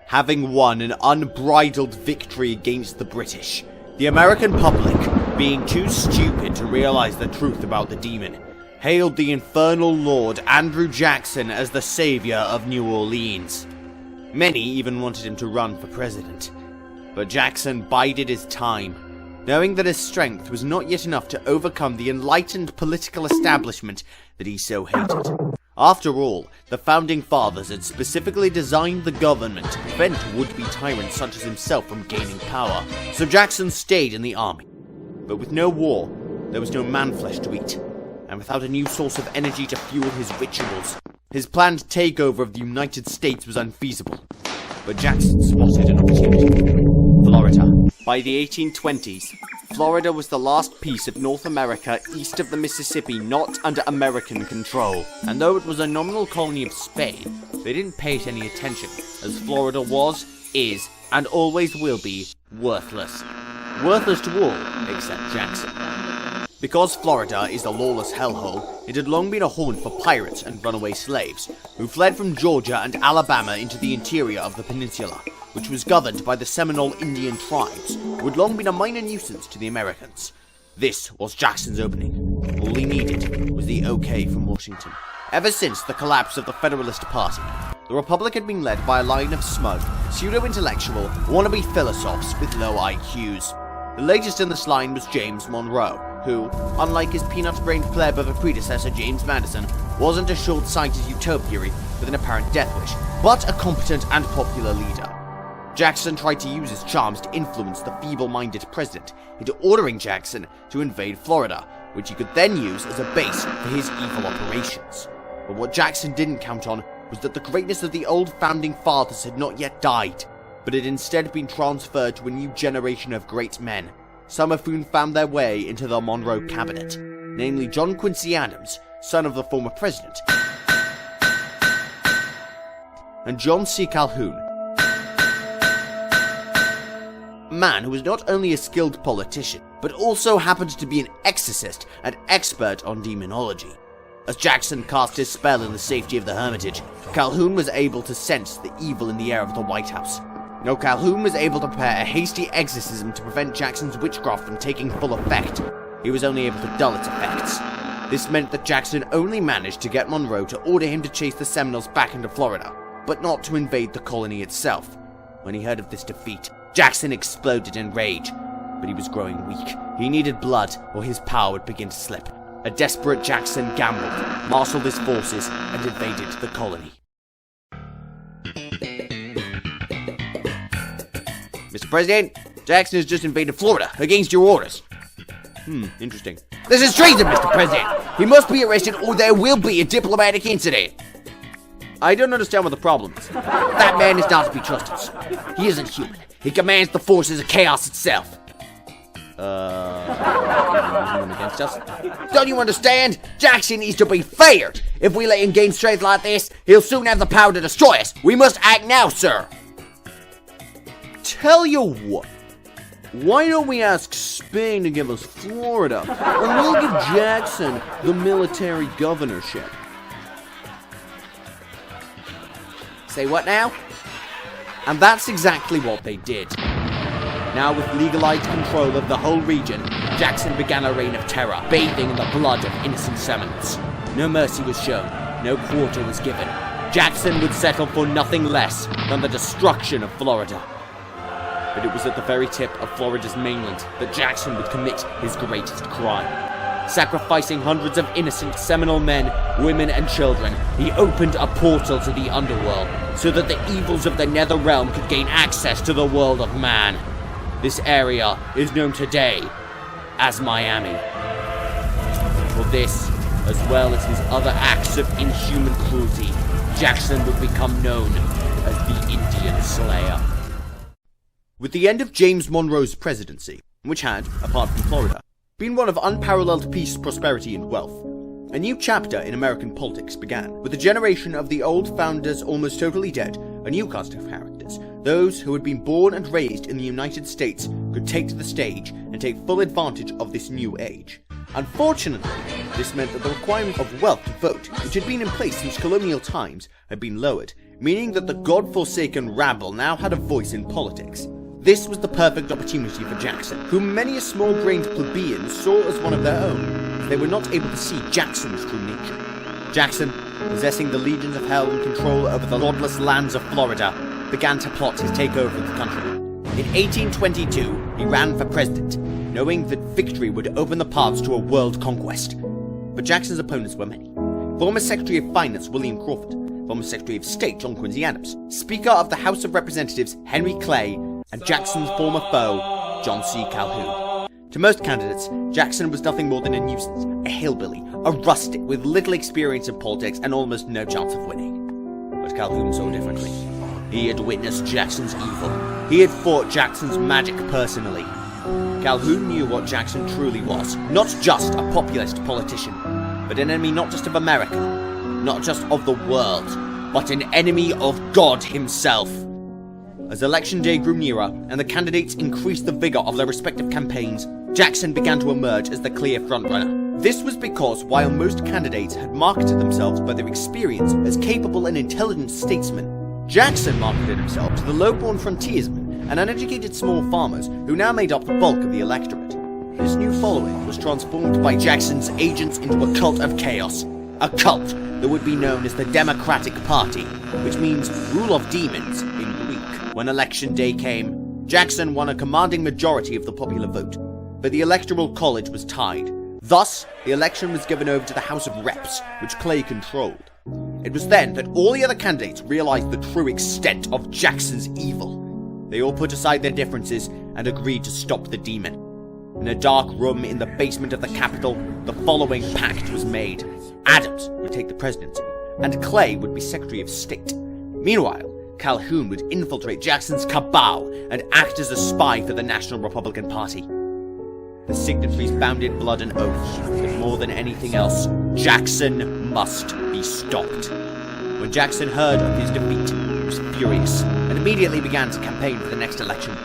Having won an unbridled victory against the British, the American public, being too stupid to realize the truth about the demon, hailed the infernal Lord Andrew Jackson as the savior of New Orleans. Many even wanted him to run for president, but Jackson bided his time, knowing that his strength was not yet enough to overcome the enlightened political establishment that he so hated. After all, the Founding Fathers had specifically designed the government to prevent would-be tyrants such as himself from gaining power, so Jackson stayed in the army. But with no war, there was no man-flesh to eat, and without a new source of energy to fuel his rituals, his planned takeover of the United States was unfeasible. But Jackson spotted an opportunity. Florida. By the 1820s, Florida was the last piece of North America east of the Mississippi not under American control, and though it was a nominal colony of Spain, they didn't pay it any attention, as Florida was, is, and always will be, worthless. Worthless to all, except Jackson. Because Florida is a lawless hellhole, it had long been a haunt for pirates and runaway slaves, who fled from Georgia and Alabama into the interior of the peninsula, which was governed by the Seminole Indian tribes, who had long been a minor nuisance to the Americans. This was Jackson's opening. All he needed was the okay from Washington. Ever since the collapse of the Federalist Party, the Republic had been led by a line of smug, pseudo-intellectual, wannabe philosophes with low IQs. The latest in this line was James Monroe, who, unlike his peanut-brained pleb of a predecessor James Madison, wasn't a short-sighted utopiary with an apparent death wish, but a competent and popular leader. Jackson tried to use his charms to influence the feeble-minded president into ordering Jackson to invade Florida, which he could then use as a base for his evil operations. But what Jackson didn't count on was that the greatness of the old founding fathers had not yet died, but had instead been transferred to a new generation of great men, some of whom found their way into the Monroe cabinet, namely John Quincy Adams, son of the former president, and John C. Calhoun, a man who was not only a skilled politician, but also happened to be an exorcist and expert on demonology. As Jackson cast his spell in the safety of the Hermitage, Calhoun was able to sense the evil in the air of the White House. Now, Calhoun was able to prepare a hasty exorcism to prevent Jackson's witchcraft from taking full effect. He was only able to dull its effects. This meant that Jackson only managed to get Monroe to order him to chase the Seminoles back into Florida, but not to invade the colony itself. When he heard of this defeat, Jackson exploded in rage, but he was growing weak. He needed blood, or his power would begin to slip. A desperate Jackson gambled, marshaled his forces, and invaded the colony. Mr. President, Jackson has just invaded Florida, against your orders. Interesting. This is treason, Mr. President! He must be arrested or there will be a diplomatic incident! I don't understand what the problem is. That man is not to be trusted, sir. He isn't human. He commands the forces of chaos itself. Against us? Don't you understand? Jackson is to be feared. If we let him gain strength like this, he'll soon have the power to destroy us. We must act now, sir. Tell you what. Why don't we ask Spain to give us Florida, and we'll give Jackson the military governorship. Say what now? And that's exactly what they did. Now with legalized control of the whole region, Jackson began a reign of terror, bathing in the blood of innocent Seminoles. No mercy was shown, no quarter was given. Jackson would settle for nothing less than the destruction of Florida. But it was at the very tip of Florida's mainland that Jackson would commit his greatest crime. Sacrificing hundreds of innocent Seminole men, women, and children, he opened a portal to the underworld so that the evils of the nether realm could gain access to the world of man. This area is known today as Miami. For this, as well as his other acts of inhuman cruelty, Jackson would become known as the Indian Slayer. With the end of James Monroe's presidency, which had, apart from Florida, been one of unparalleled peace, prosperity, and wealth, a new chapter in American politics began. With the generation of the old founders almost totally dead, a new cast of characters, those who had been born and raised in the United States, could take to the stage and take full advantage of this new age. Unfortunately, this meant that the requirement of wealth to vote, which had been in place since colonial times, had been lowered, meaning that the god-forsaken rabble now had a voice in politics. This was the perfect opportunity for Jackson, whom many a small-brained plebeian saw as one of their own, as they were not able to see Jackson's true nature. Jackson, possessing the legions of hell and control over the lordless lands of Florida, began to plot his takeover of the country. In 1822, he ran for president, knowing that victory would open the paths to a world conquest. But Jackson's opponents were many. Former Secretary of Finance William Crawford, former Secretary of State John Quincy Adams, Speaker of the House of Representatives Henry Clay, and Jackson's former foe, John C. Calhoun. To most candidates, Jackson was nothing more than a nuisance, a hillbilly, a rustic with little experience in politics and almost no chance of winning. But Calhoun saw differently. He had witnessed Jackson's evil. He had fought Jackson's magic personally. Calhoun knew what Jackson truly was, not just a populist politician, but an enemy not just of America, not just of the world, but an enemy of God himself. As election day grew nearer and the candidates increased the vigor of their respective campaigns, Jackson began to emerge as the clear frontrunner. This was because while most candidates had marketed themselves by their experience as capable and intelligent statesmen, Jackson marketed himself to the low-born frontiersmen and uneducated small farmers who now made up the bulk of the electorate. This new following was transformed by Jackson's agents into a cult of chaos, a cult that would be known as the Democratic Party, which means rule of demons in Greek. When election day came, Jackson won a commanding majority of the popular vote, but the Electoral College was tied. Thus, the election was given over to the House of Reps, which Clay controlled. It was then that all the other candidates realized the true extent of Jackson's evil. They all put aside their differences and agreed to stop the demon. In a dark room in the basement of the Capitol, the following pact was made. Adams would take the presidency, and Clay would be Secretary of State. Meanwhile, Calhoun would infiltrate Jackson's cabal and act as a spy for the National Republican Party. The signatories bound in blood and oath that more than anything else, Jackson must be stopped. When Jackson heard of his defeat, he was furious and immediately began to campaign for the next election.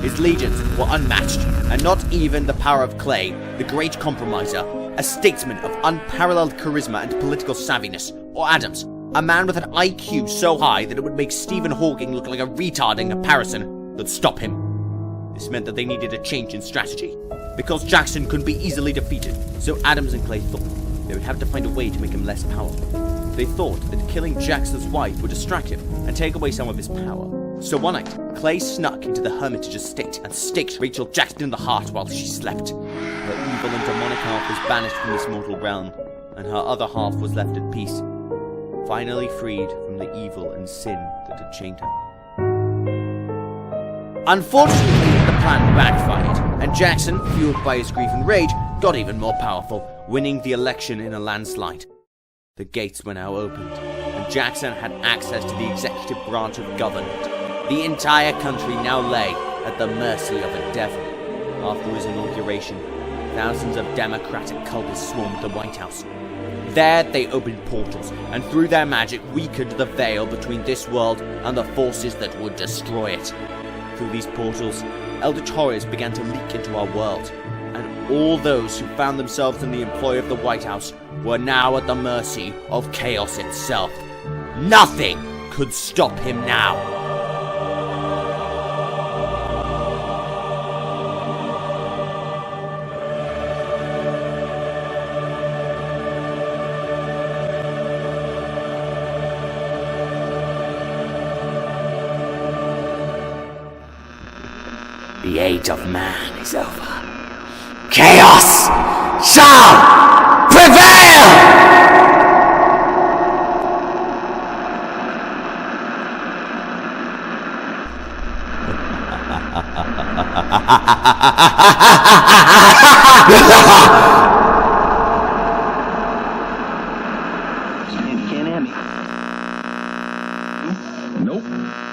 His legions were unmatched, and not even the power of Clay, the great compromiser, a statesman of unparalleled charisma and political savviness, or Adams, a man with an IQ so high that it would make Stephen Hawking look like a retard in comparison, could stop him. This meant that they needed a change in strategy, because Jackson couldn't be easily defeated, so Adams and Clay thought they would have to find a way to make him less powerful. They thought that killing Jackson's wife would distract him and take away some of his power. So one night, Clay snuck into the Hermitage estate and staked Rachel Jackson in the heart while she slept. Her evil and demonic half was banished from this mortal realm, and her other half was left at peace, finally freed from the evil and sin that had chained her. Unfortunately, the plan backfired, and Jackson, fueled by his grief and rage, got even more powerful, winning the election in a landslide. The gates were now opened, and Jackson had access to the executive branch of government. The entire country now lay at the mercy of a devil. After his inauguration, thousands of Democratic cultists swarmed the White House. There they opened portals, and through their magic weakened the veil between this world and the forces that would destroy it. Through these portals, eldritch horrors began to leak into our world, and all those who found themselves in the employ of the White House were now at the mercy of chaos itself. Nothing could stop him now. The age of man is over. Chaos shall prevail! Can't hear me. Nope.